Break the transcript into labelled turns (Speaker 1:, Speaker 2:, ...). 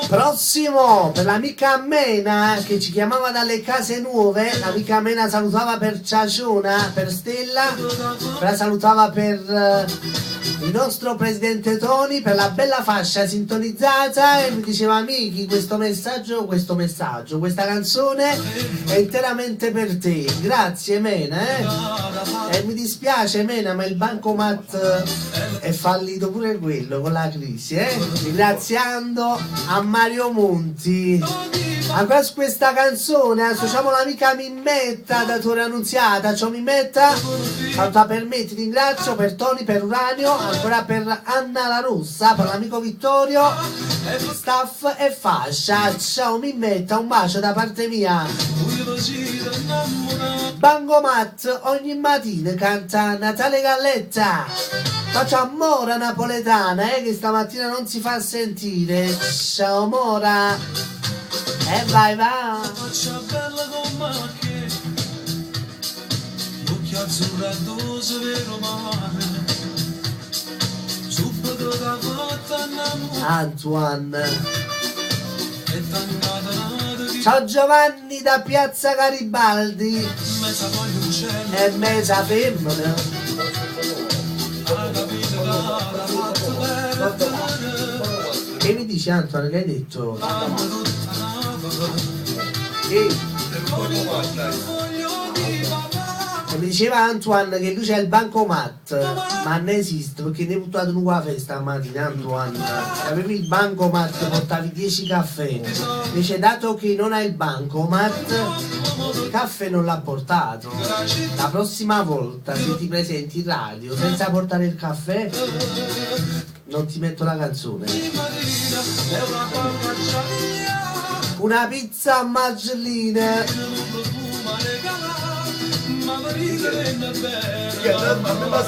Speaker 1: Prossimo per l'amica Mena che ci chiamava dalle case nuove. L'amica Mena salutava per Ciaciona, per Stella, la salutava per il nostro presidente Toni, per la bella fascia sintonizzata, e mi diceva: amici, questo messaggio, questa canzone è interamente per te. Grazie Mena, e mi dispiace Mena, ma il bancomat è fallito pure quello con la crisi, ringraziando a Mario Monti. Ancora su questa canzone associamo l'amica Mimmetta da Torre Annunziata. Ciao Mimmetta, saluta per me, ti ringrazio, per Toni, per Uranio, ancora per Anna la Rossa, per l'amico Vittorio, staff e fascia. Ciao Mimmetta, un bacio da parte mia. Bancomat ogni mattina canta Natale Galletta. Faccio Mora napoletana, che stamattina non si fa sentire. Ciao Mora. E vai va.
Speaker 2: Faccia bella come che l'occhio azzurro vero mare subito da volta innamorata
Speaker 1: Antoine.
Speaker 2: e tangata
Speaker 1: Ciao Giovanni da Piazza Garibaldi.
Speaker 2: mezza voglio un cielo
Speaker 1: E mezza femmina.
Speaker 2: la capita la fatto bene
Speaker 1: Che mi dici Antoine, che hai detto?
Speaker 2: amo tutta la
Speaker 1: E
Speaker 2: voglio di papà
Speaker 1: mi diceva Antoine che lui c'è il bancomat, ma non esiste perché ne hai buttato uno qua festa stamattina Antoine. Avevi il bancomat, portavi 10 caffè. Invece dato che non hai il bancomat, il caffè non l'ha portato. La prossima volta se ti presenti in radio senza portare il caffè, non ti metto la canzone.
Speaker 2: è una papaccia
Speaker 1: Una pizza a Margellina.
Speaker 2: ma marito è bella